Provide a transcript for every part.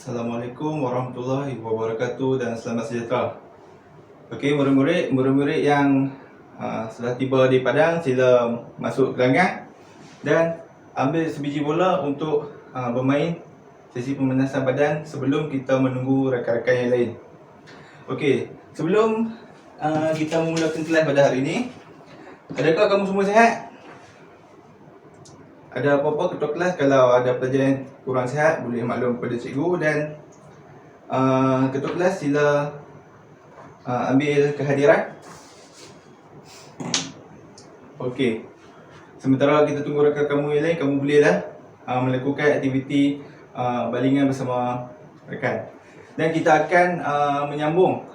Assalamualaikum warahmatullahi wabarakatuh dan selamat sejahtera. Okey, murid-murid yang sudah tiba di Padang, sila masuk gelanggang dan ambil sebiji bola untuk bermain sesi pemanasan badan sebelum kita menunggu rakan-rakan yang lain. Okey, sebelum kita memulakan kelas pada hari ini, adakah kamu semua sihat? Ada apa-apa ketua kelas kalau ada pelajar yang kurang sihat boleh maklum kepada cikgu, dan ketua kelas sila ambil kehadiran. Okey. Sementara kita tunggu rakan kamu yang lain, kamu bolehlah melakukan aktiviti balingan bersama rakan. Dan kita akan menyambung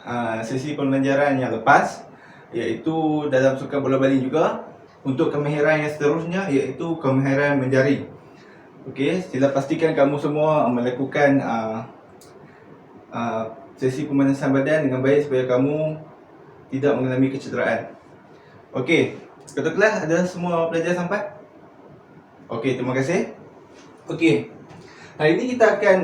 sesi pembelajaran yang lepas, iaitu dalam sukan bola baling juga, untuk kemahiran yang seterusnya, iaitu kemahiran menjari. Okey, sila pastikan kamu semua melakukan sesi pemanasan badan dengan baik supaya kamu tidak mengalami kecederaan. Okey, ketua kelas ada semua pelajar sampai? Okey, terima kasih. Okey, hari ini kita akan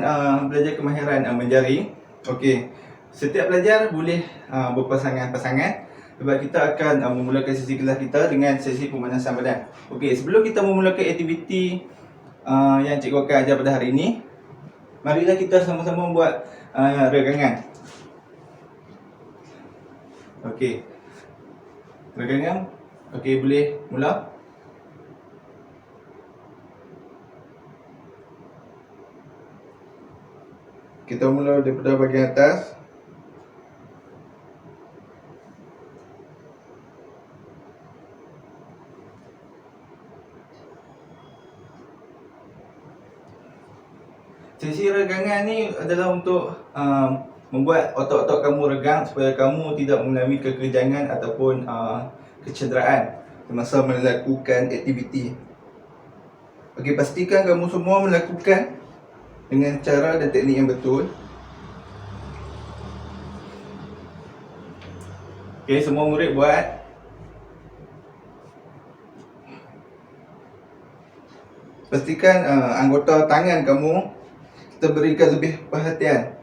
belajar kemahiran menjari. Okey, setiap pelajar boleh berpasangan-pasangan, sebab kita akan memulakan sesi kelas kita dengan sesi pemanasan badan. Okey, sebelum kita memulakan aktiviti yang cikgu akan ajar pada hari ini, marilah kita sama-sama buat regangan. Okey, regangan. Okey, boleh mula. Kita mula daripada bahagian atas. Sesi regangan ni adalah untuk membuat otot-otot kamu regang supaya kamu tidak mengalami kekejangan ataupun kecederaan semasa melakukan aktiviti. Okey, pastikan kamu semua melakukan dengan cara dan teknik yang betul. Okey, semua murid buat. Pastikan anggota tangan kamu kita berikan lebih perhatian,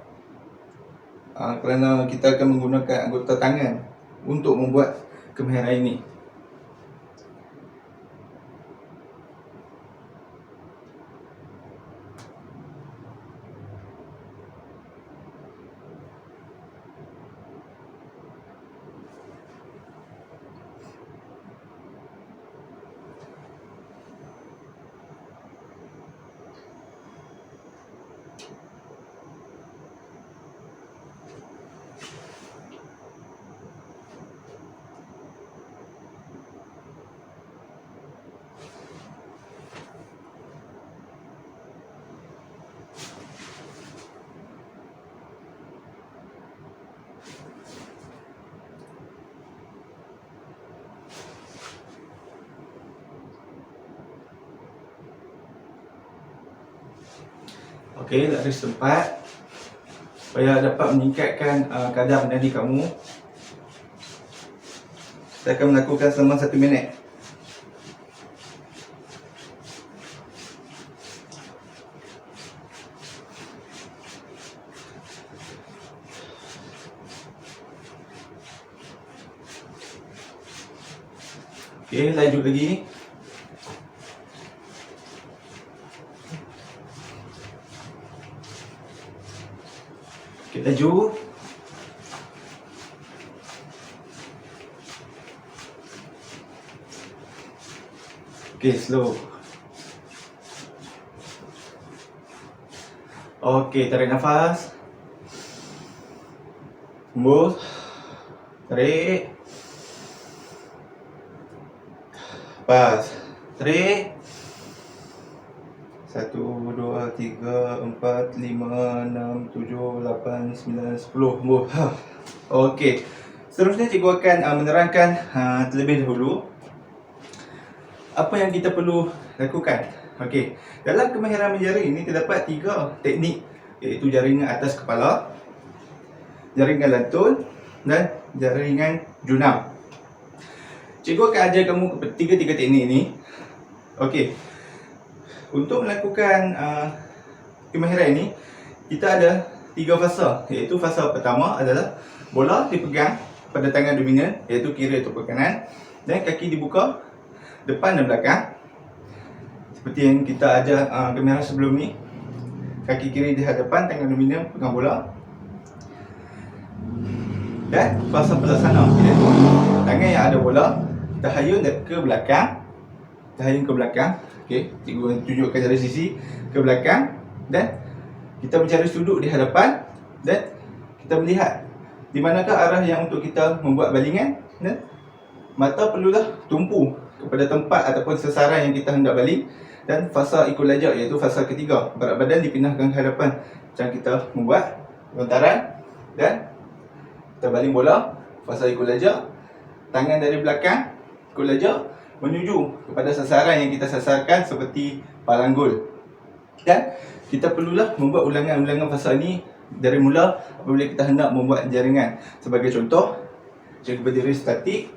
kerana kita akan menggunakan anggota tangan untuk membuat kemahiran ini. Okey, tak ada sempat supaya dapat meningkatkan kadar nadi kamu. Saya akan melakukan selama 1 minit. Okey, lanjut lagi. Okey, laju. Okey, slow. Okey, tarik nafas. Hembus. Tarik. Lepas. Tarik. 1, 2, 3, 4, 5, 6, 7, 8, 9, 10. Hembus. Okey, seterusnya cikgu akan menerangkan terlebih dahulu apa yang kita perlu lakukan. Okey, dalam kemahiran menjari ini terdapat 3 teknik, iaitu jaringan atas kepala, jaringan lantul dan jaringan junam. Cikgu akan ajar kamu tiga-tiga teknik ini. Okey, untuk melakukan kemahiran ini, kita ada 3 fasa, iaitu fasa pertama adalah bola dipegang pada tangan dominan, iaitu kiri ataupun kanan, dan kaki dibuka depan dan belakang. Seperti yang kita ajar kamera sebelum ni, kaki kiri di hadapan, tangan dominan pegang bola. Dan fasa pelaksana, iaitu tangan yang ada bola kita hayun ke belakang, okey, cikgu tunjukkan dari sisi ke belakang, dan kita mencari sudut di hadapan, dan kita melihat di manakah arah yang untuk kita membuat balingan, dan mata perlulah tumpu kepada tempat ataupun sasaran yang kita hendak baling. Dan fasa ikut lajak, iaitu fasa ketiga, berat badan dipindahkan ke hadapan macam kita membuat lontaran, dan kita baling bola. Fasa ikut lajak, tangan dari belakang ikut lajak menuju kepada sasaran yang kita sasarkan seperti palanggul. Dan kita perlulah membuat ulangan-ulangan fasa ni dari mula apabila kita hendak membuat jaringan. Sebagai contoh, cikgu berdiri statik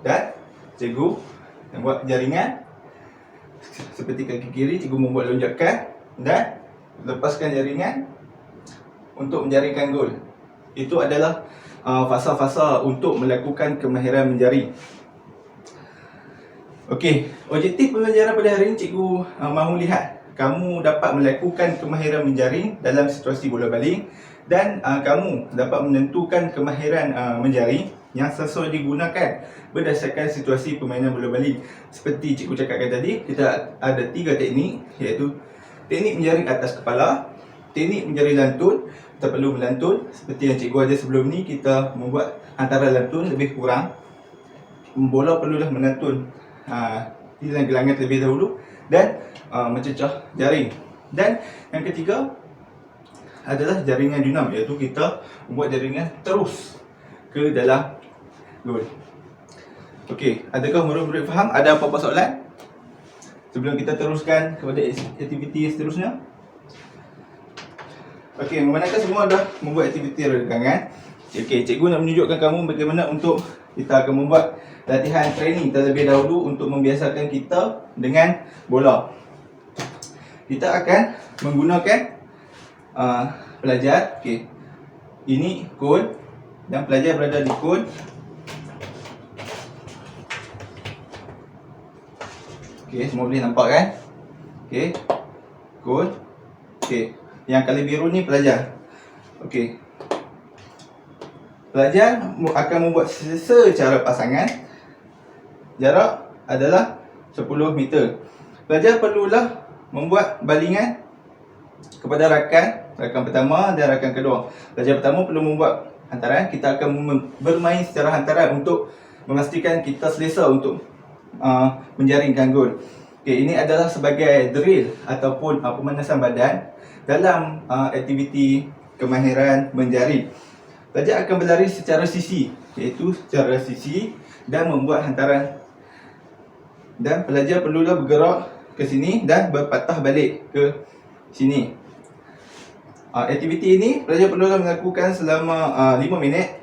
dan cikgu membuat jaringan. Seperti kaki kiri, cikgu membuat lonjakan dan lepaskan jaringan untuk menjaringkan gol. Itu adalah fasa-fasa untuk melakukan kemahiran menjaring. Okey, objektif pembelajaran pada hari ini, cikgu mahu lihat kamu dapat melakukan kemahiran menjaring dalam situasi bola baling, dan kamu dapat menentukan kemahiran menjaring yang sesuai digunakan berdasarkan situasi permainan bola baling. Seperti cikgu cakapkan tadi, kita ada 3 teknik, iaitu teknik menjaring atas kepala, teknik menjaring lantun. Kita perlu melantun seperti yang cikgu ajar sebelum ni, kita membuat antara lantun lebih kurang. Bola perlulah melantun di langit terlebih dahulu dan mencecah jaring. Dan yang ketiga adalah jaringan junam, iaitu kita membuat jaringan terus ke dalam gol. Okey, adakah murid-murid faham? Ada apa-apa soalan sebelum kita teruskan kepada aktiviti seterusnya? Okey, memandangkan semua dah membuat aktiviti rekangan. Okey, cikgu nak menunjukkan kamu bagaimana untuk kita akan membuat latihan training terlebih dahulu untuk membiasakan kita dengan bola. Kita akan menggunakan pelajar. Okey, ini kon dan pelajar berada di kon. Okey, semua boleh nampak kan? Okey, kon. Okey, yang kali biru ni pelajar. Okey, pelajar akan membuat secara pasangan. Jarak adalah 10 meter. Pelajar perlulah membuat balingan kepada rakan pertama dan rakan kedua. Pelajar pertama perlu membuat hantaran. Kita akan bermain secara hantaran untuk memastikan kita selesa untuk menjaringkan gol. Okey, ini adalah sebagai drill ataupun pemanasan badan dalam aktiviti kemahiran menjaring. Pelajar akan berlari secara sisi, iaitu secara sisi, dan membuat hantaran. Dan pelajar perlulah bergerak ke sini dan berpatah balik ke sini. Aktiviti ini pelajar perlulah melakukan selama 5 minit.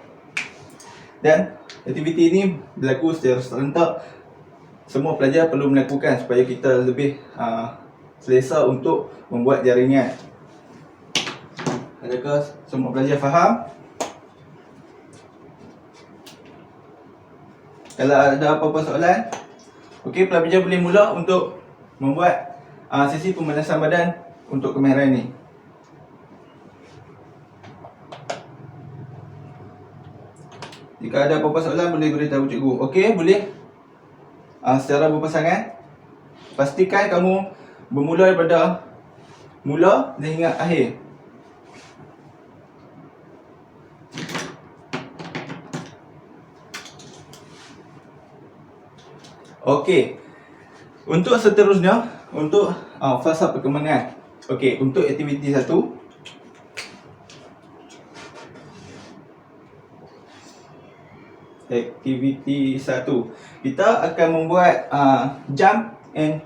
Dan aktiviti ini berlaku secara serentak. Semua pelajar perlu melakukan supaya kita lebih selesa untuk membuat jaringan. Adakah semua pelajar faham? Kalau ada apa-apa soalan, okey, pelajar boleh mula untuk membuat sesi pemanasan badan untuk kemahiran ini. Jika ada apa-apa soalan, boleh beritahu cikgu. Okey, boleh secara berpasangan. Pastikan kamu bermula daripada mula dan hingga akhir. Okey, untuk seterusnya, untuk fasa perkembangan. Okey, untuk aktiviti 1, kita akan membuat jump and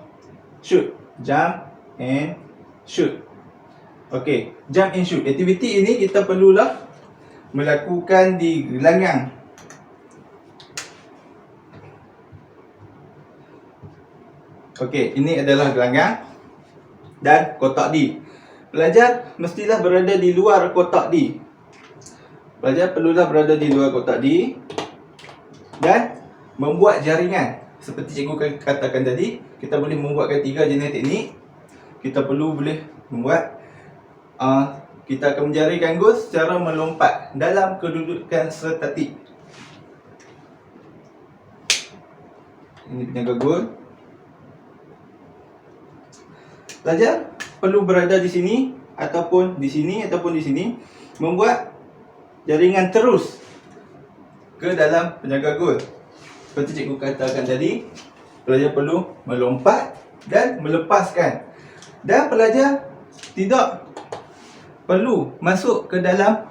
shoot. Jump and shoot. Okey, jump and shoot. Aktiviti ini kita perlulah melakukan di gelanggang. Okey, ini adalah gelanggang dan kotak D. pelajar mestilah berada di luar kotak D. Pelajar perlulah berada di luar kotak D dan membuat jaringan. Seperti cikgu katakan tadi, kita boleh membuatkan 3 jenis teknik. Kita boleh membuat kita akan menjaringkan gol secara melompat dalam kedudukan statik. Ini penjaga gol. Pelajar perlu berada di sini ataupun di sini ataupun di sini, membuat jaringan terus ke dalam penjaga gol. Seperti cikgu katakan tadi, pelajar perlu melompat dan melepaskan. Dan pelajar tidak perlu masuk ke dalam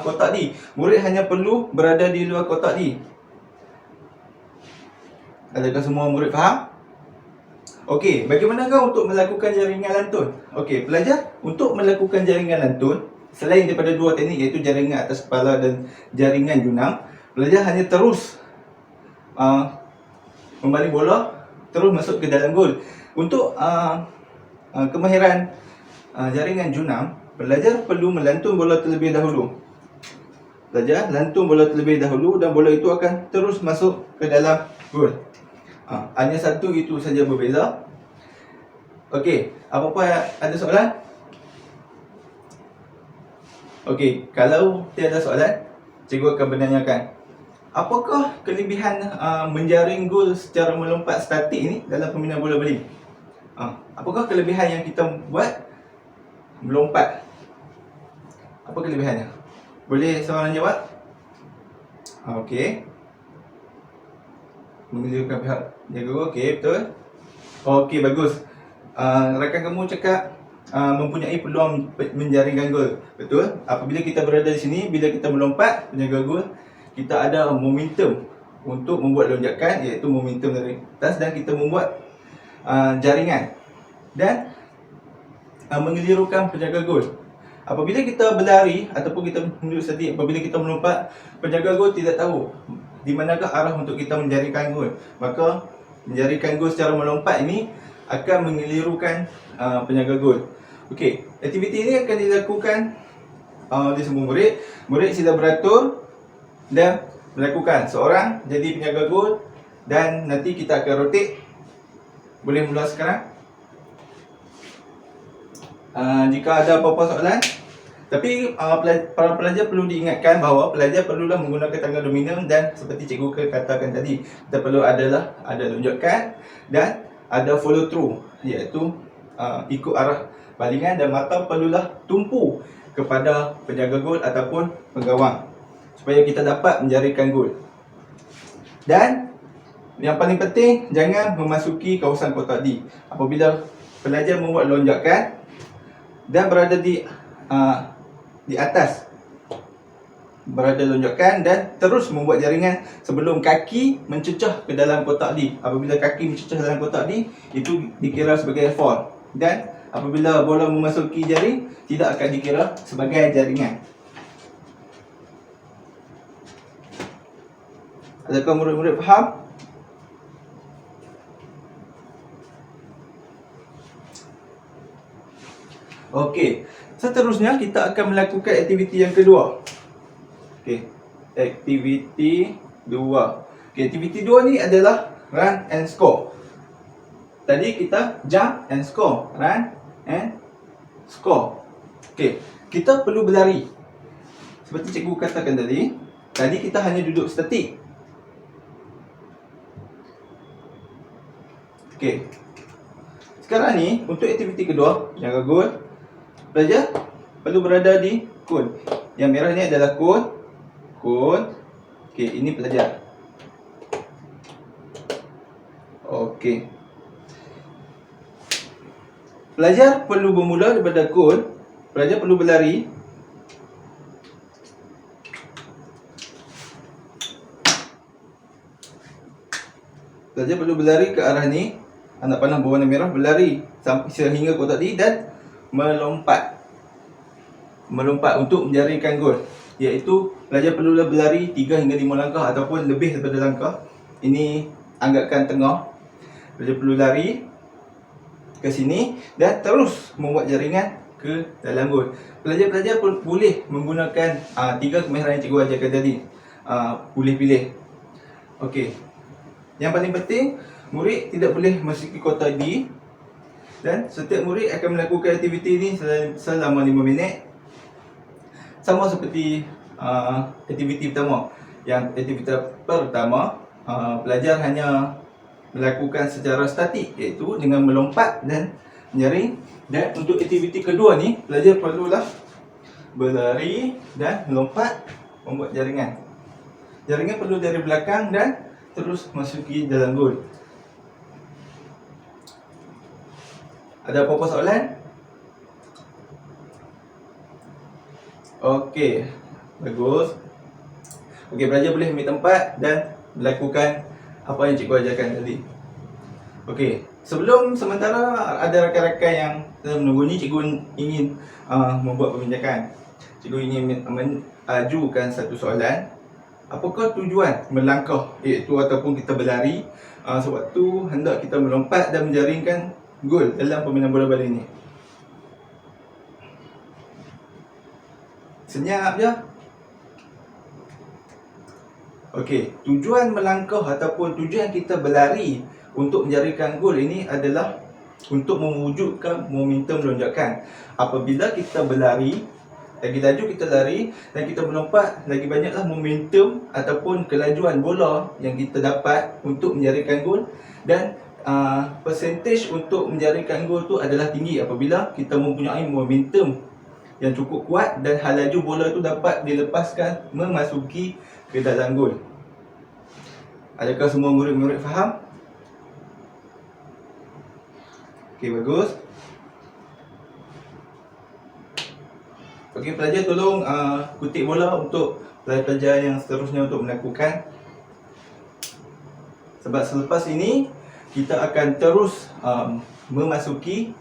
kotak D. Murid hanya perlu berada di luar kotak D. Adakah semua murid faham? Okey, bagaimanakah untuk melakukan jaringan lantun? Okey, pelajar untuk melakukan jaringan lantun, selain daripada 2 teknik iaitu jaringan atas kepala dan jaringan junang, pelajar hanya terus membaling bola terus masuk ke dalam gol. Untuk kemahiran jaringan junang, pelajar perlu melantun bola terlebih dahulu. Pelajar lantun bola terlebih dahulu dan bola itu akan terus masuk ke dalam gol. Hanya satu itu saja berbeza. Okey, apa-apa ada soalan? Okey, kalau tiada soalan, cikgu akan menanyakan, apakah kelebihan menjaring gol secara melompat statik ini dalam permainan bola bowling? Apakah kelebihan yang kita buat melompat? Apa kelebihannya? Boleh seorang jawab? Okey. Menunjukkan pihak jaga gol. Okey, betul. Okey, bagus. Rakan kamu cakap mempunyai peluang menjaringkan gol. Betul. Apabila kita berada di sini, bila kita melompat penjaga gol, kita ada momentum untuk membuat lonjakan, iaitu momentum dari atas, dan kita membuat jaringan dan mengelirukan penjaga gol. Apabila kita berlari ataupun kita menuju statik, apabila kita melompat, penjaga gol tidak tahu di manakah arah untuk kita menjaringkan gol. Maka menjaringkan gol secara melompat ini akan mengelirukan penjaga gol. Okey, aktiviti ini akan dilakukan oleh semua murid. Murid sila beratur dan melakukan. Seorang jadi penjaga gol dan nanti kita akan rotate. Boleh mula sekarang. Jika ada apa-apa soalan, tapi para pelajar perlu diingatkan bahawa pelajar perlulah menggunakan tangan dominan, dan seperti cikgu katakan tadi, kita perlu ada lonjakan dan ada follow through, iaitu ikut arah balingan, dan mata perlulah tumpu kepada penjaga gol ataupun penggawang supaya kita dapat menjaringkan gol. Dan yang paling penting, jangan memasuki kawasan kotak D. Apabila pelajar membuat lonjakan dan berada di atas, berada lonjakan dan terus membuat jaringan sebelum kaki mencecah ke dalam kotak D. Apabila kaki mencecah dalam kotak D, itu dikira sebagai fall. Dan apabila bola memasuki jaring, tidak akan dikira sebagai jaringan. Adakah murid-murid faham? Okey, seterusnya kita akan melakukan aktiviti yang kedua. Okey, aktiviti 2. Okey, aktiviti 2 ni adalah run and score. Tadi kita jump and score, run and score. Okey, kita perlu berlari. Seperti cikgu katakan tadi kita hanya duduk statik. Okey. Sekarang ni untuk aktiviti kedua, jaga gol. Pelajar perlu berada di kon. Yang merah ni adalah kon. Okey, ini pelajar. Okey. Pelajar perlu bermula daripada kon. Pelajar perlu berlari. Pelajar perlu berlari ke arah ni. Anak panah berwarna merah berlari sampai sehingga kotak D dan melompat untuk menjaringkan gol. Iaitu pelajar perlulah berlari 3 hingga 5 langkah ataupun lebih daripada langkah. Ini anggapkan tengah. Pelajar perlu lari ke sini dan terus membuat jaringan ke dalam gol. Pelajar-pelajar boleh menggunakan 3 kemahiran yang cikgu ajarkan tadi. Boleh pilih. Okey. Yang paling penting, murid tidak boleh masuki kotak D, dan setiap murid akan melakukan aktiviti ini selama 5 minit. Sama seperti aktiviti pertama. Yang aktiviti pertama, pelajar hanya melakukan secara statik, iaitu dengan melompat dan menjaring. Dan untuk aktiviti kedua ni, pelajar perlulah berlari dan melompat membuat jaringan. Jaringan perlu dari belakang dan terus masuki dalam gol. Ada apa-apa soalan? Okey, bagus. Okey, pelajar boleh ambil tempat dan melakukan apa yang cikgu ajarkan tadi. Okey, sebelum sementara ada rakan-rakan yang menunggu ni, cikgu ingin membuat perbincangan. Cikgu ingin mengajukan satu soalan. Apakah tujuan melangkah, iaitu ataupun kita berlari sewaktu hendak kita melompat dan menjaringkan gol dalam permainan bola balik ni? Senyap je. Okey, tujuan melangkah ataupun tujuan kita berlari untuk menjaringkan gol ini adalah untuk mewujudkan momentum lonjakan. Apabila kita berlari, lagi laju kita lari dan kita melompat, lagi banyaklah momentum ataupun kelajuan bola yang kita dapat untuk menjaringkan gol. Dan percentage untuk menjaringkan gol tu adalah tinggi apabila kita mempunyai momentum yang cukup kuat dan laju bola tu dapat dilepaskan memasuki ke dalam gol. Adakah semua murid-murid faham? Okey, bagus. Okey, pelajar tolong kutip bola untuk pelajar yang seterusnya untuk melakukan. Sebab selepas ini kita akan terus memasuki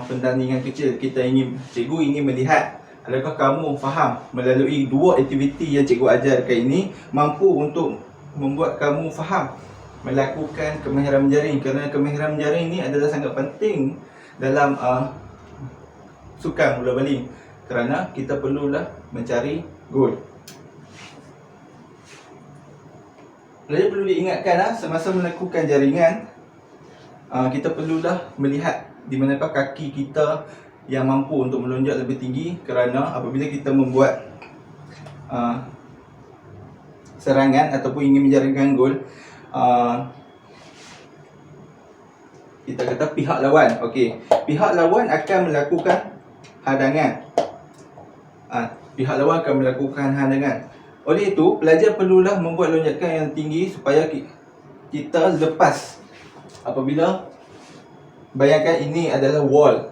pertandingan kecil. Cikgu ingin melihat adakah kamu faham melalui 2 aktiviti yang cikgu ajarkan ini mampu untuk membuat kamu faham melakukan kemahiran menjaring. Kerana kemahiran menjaring ini adalah sangat penting dalam sukan bola baling, kerana kita perlulah mencari gol. Pelajar perlu diingatkan semasa melakukan jaringan, kita perlulah melihat di manakah kaki kita yang mampu untuk melonjak lebih tinggi. Kerana apabila kita membuat serangan ataupun ingin menjaringkan gol, kita kata pihak lawan. Okey, pihak lawan akan melakukan hadangan. Pihak lawan akan melakukan hadangan. Oleh itu, pelajar perlulah membuat lonjakan yang tinggi supaya kita lepas. Apabila, bayangkan ini adalah wall.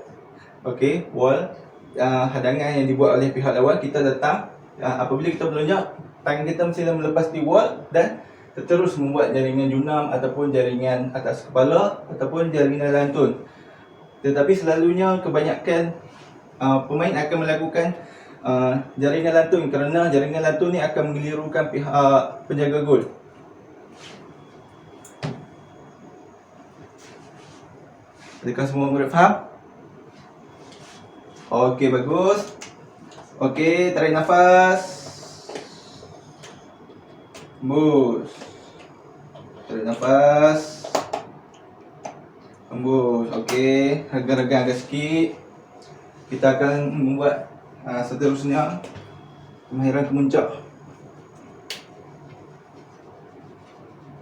Okey, wall, hadangan yang dibuat oleh pihak lawan. Kita datang, apabila kita melonjak, tangan kita mestilah melepas di wall dan terus membuat jaringan junam ataupun jaringan atas kepala ataupun jaringan lantun. Tetapi selalunya kebanyakan pemain akan melakukan jaringan lantun, kerana jaringan lantun ni akan menggelirukan pihak penjaga gol. Adakah semua murid faham? Okey, bagus. Okey, tarik nafas. Hembus. Tarik nafas. Hembus. Okey, regang-regang agak sikit. Kita akan membuat seterusnya kemahiran kemuncak.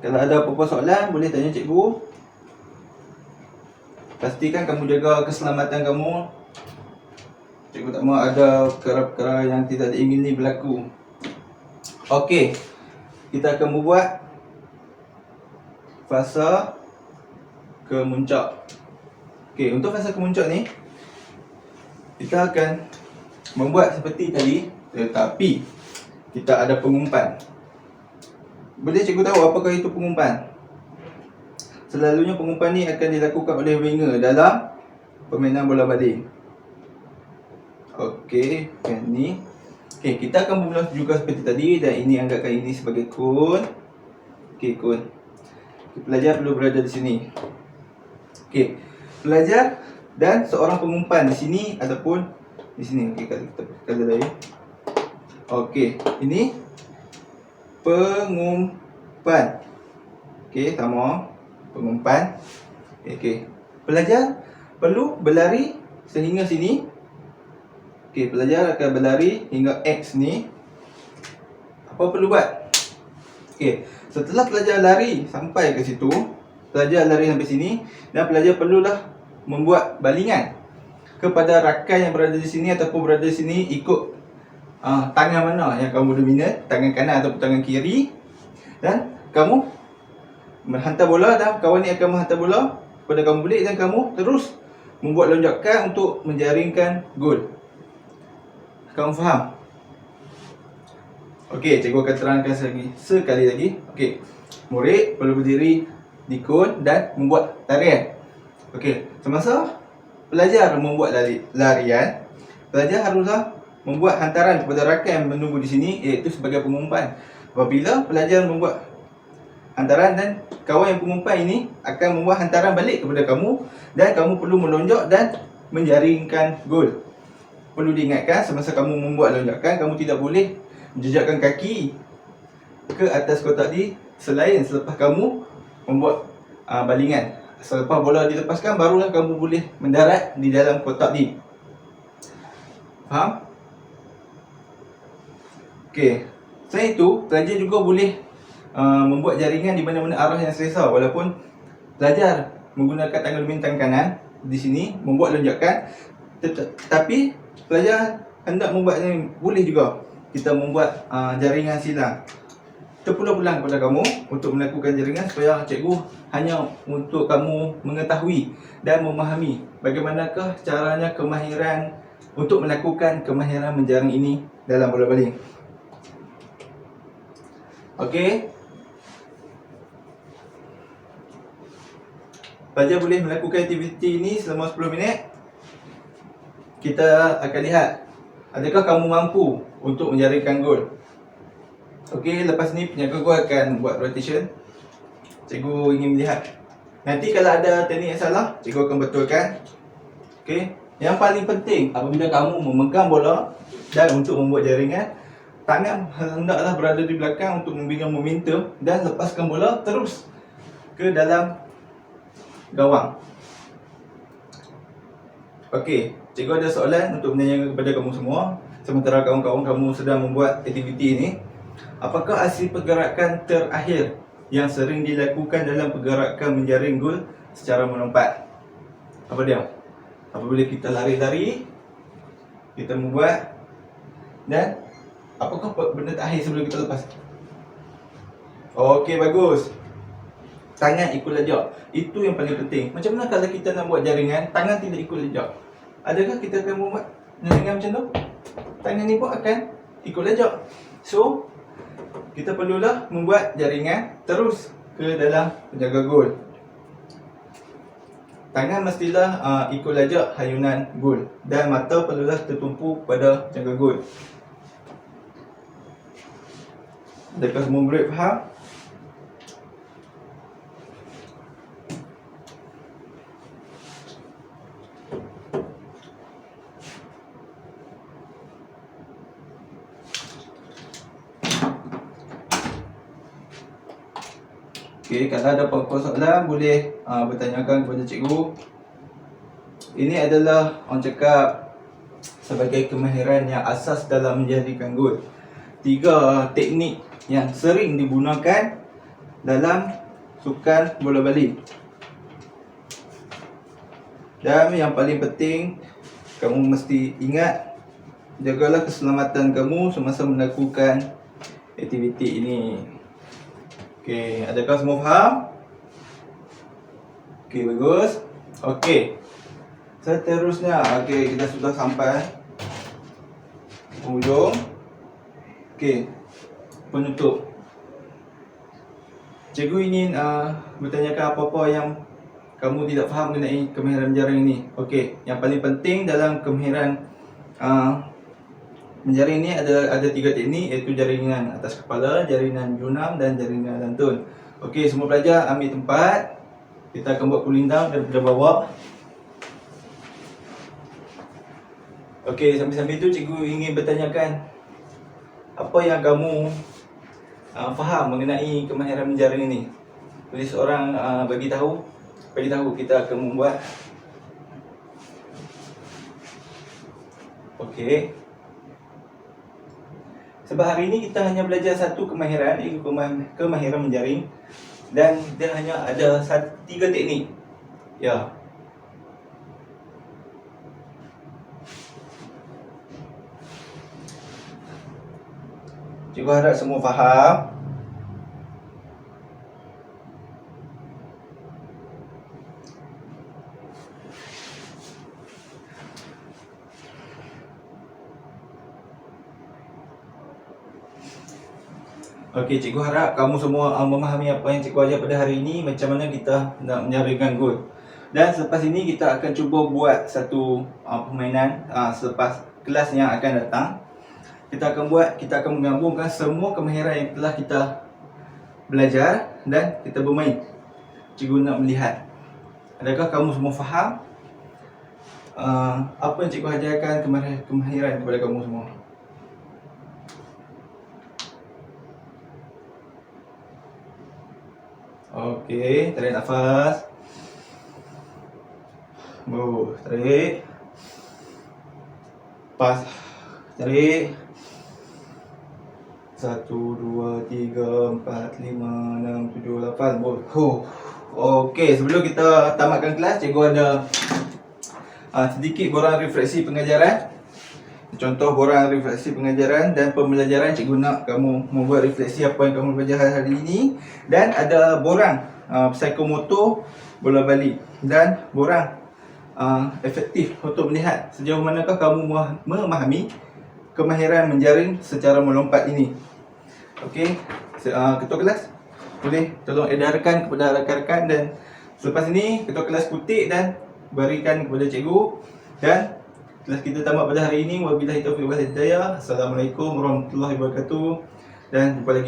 Kalau ada apa-apa soalan, boleh tanya cikgu. Pastikan kamu jaga keselamatan kamu. Cikgu tak mahu ada perkara-perkara yang tidak diingini berlaku. Okey, kita akan membuat fasa kemuncak. Okey, untuk fasa kemuncak ni kita akan membuat seperti tadi, tetapi kita ada pengumpan. Boleh cikgu tahu apakah itu pengumpan? Selalunya pengumpan ni akan dilakukan oleh winger dalam permainan bola baling. Okey, ni. Okey, kita akan bermula juga seperti tadi dan ini anggapkan ini sebagai kun. Okey, kun. Pelajar perlu berada di sini. Okey, pelajar dan seorang pengumpan di sini ataupun di sini. Okey, kita color lain. Okey, ini pengumpan. Okey, sama pengumpan. Okey. Pelajar perlu berlari sehingga sini. Okey, pelajar akan berlari hingga X ni. Apa perlu buat? Okey, setelah pelajar lari sampai ke situ, pelajar lari sampai sini dan pelajar perlulah membuat balingan kepada rakan yang berada di sini ataupun berada di sini ikut tangan mana yang kamu dominan, tangan kanan ataupun tangan kiri, dan kamu menghantar bola dan kawan ni akan menghantar bola kepada kamu balik dan kamu terus membuat lonjakan untuk menjaringkan gol. Kamu faham? Okey, cikgu akan terangkan sekali lagi. Okey, murid perlu berdiri di kon dan membuat tarian. Okey, semasa pelajar membuat larian, pelajar haruslah membuat hantaran kepada rakan yang menunggu di sini, iaitu sebagai pengumpan. Apabila pelajar membuat hantaran dan kawan yang pengumpan ini akan membuat hantaran balik kepada kamu dan kamu perlu melonjak dan menjaringkan gol. Perlu diingatkan, semasa kamu membuat lonjakan, kamu tidak boleh menjejakkan kaki ke atas kotak D selain selepas kamu membuat balingan. Selepas bola dilepaskan, barulah kamu boleh mendarat di dalam kotak D. Faham? Okey, selain itu, pelajar juga boleh membuat jaringan di mana-mana arah yang selesa. Walaupun pelajar menggunakan tangan dominan tangan kanan di sini membuat lonjakan, tetapi pelajar hendak membuat ini, boleh juga kita membuat jaringan silang. Terpulang-pulang kepada kamu untuk melakukan jaringan supaya cikgu hanya untuk kamu mengetahui dan memahami bagaimanakah caranya kemahiran untuk melakukan kemahiran menjaring ini dalam bola baling. Okey. Pelajar boleh melakukan aktiviti ini selama 10 minit. Kita akan lihat adakah kamu mampu untuk menjaringkan gol. Okey, lepas ni penjaga gol akan buat rotation. Cikgu ingin melihat. Nanti kalau ada teknik yang salah, cikgu akan betulkan. Okey. Yang paling penting apabila kamu memegang bola dan untuk membuat jaringan, tangan hendaklah berada di belakang untuk memberikan momentum dan lepaskan bola terus ke dalam gawang. Okey, cikgu ada soalan untuk menanyakan kepada kamu semua. Sementara kawan-kawan kamu sedang membuat aktiviti ini, apakah hasil pergerakan terakhir yang sering dilakukan dalam pergerakan menjaring gol secara melompat? Apa dia? Apabila kita lari-lari, kita membuat, dan apakah benda terakhir sebelum kita lepas? Okey, bagus. Tangan ikut lejak. Itu yang paling penting. Macam mana kalau kita nak buat jaringan, tangan tidak ikut lejak? Adakah kita akan membuat jaringan macam tu? Tangan ni pun akan ikut lejak. So, kita perlulah membuat jaringan terus ke dalam penjaga gol. Tangan mestilah ikut lejak hayunan gol dan mata perlulah tertumpu pada penjaga gol. Adakah semua murid faham? Okey, kalau ada apa-apa soalan boleh bertanyakan kepada cikgu. Ini adalah orang cakap sebagai kemahiran yang asas dalam menjadikan gol. 3 teknik yang sering digunakan dalam sukan bola baling. Dan yang paling penting, kamu mesti ingat, jagalah keselamatan kamu semasa melakukan aktiviti ini. Okey, adakah semua faham? Okey, bagus. Okey. Seterusnya, okey, kita sudah sampai hujung. Okey, penutup. Cikgu ingin bertanyakan apa-apa yang kamu tidak faham mengenai kemahiran menjaring ini. Okey, yang paling penting dalam kemahiran menjaring ini ada 3 teknik, iaitu jaringan atas kepala, jaringan junam dan jaringan lantun. Okey, semua pelajar ambil tempat. Kita akan buat cooling down daripada bawah. Okey, sambil-sambil tu cikgu ingin bertanyakan, apa yang kamu faham mengenai kemahiran menjaring ini? Boleh seorang bagi tahu kita akan membuat. Okey. Sebab hari ini kita hanya belajar satu kemahiran, iaitu kemahiran menjaring, dan dia hanya ada 3 teknik. Ya. Cikgu harap semua faham. Okey, cikgu harap kamu semua memahami apa yang cikgu ajar pada hari ini, macam mana kita nak menjaringkan gol. Dan selepas ini kita akan cuba buat satu permainan selepas kelas yang akan datang. Kita akan menggabungkan semua kemahiran yang telah kita belajar dan kita bermain. Cikgu nak melihat, adakah kamu semua faham apa yang cikgu ajarkan kemahiran kepada kamu semua. Okey, tarik nafas. Tarik. Pas. Tarik. 1, 2, 3, 4, 5, 6, 7, 8. Okey, sebelum kita tamatkan kelas, cikgu ada sedikit borang refleksi pengajaran. Contoh borang refleksi pengajaran dan pembelajaran. Cikgu nak kamu membuat refleksi apa yang kamu belajar hari ini. Dan ada borang psikomotor bola balik dan borang efektif untuk melihat sejauh manakah kamu memahami kemahiran menjaring secara melompat ini. Okey, ketua kelas boleh tolong edarkan kepada rakan-rakan, dan selepas ini ketua kelas kutip dan berikan kepada cikgu. Dan kelas kita tamat pada hari ini. Wabillahi taufiq wal hidayah. Assalamualaikum warahmatullahi wabarakatuh, dan jumpa lagi.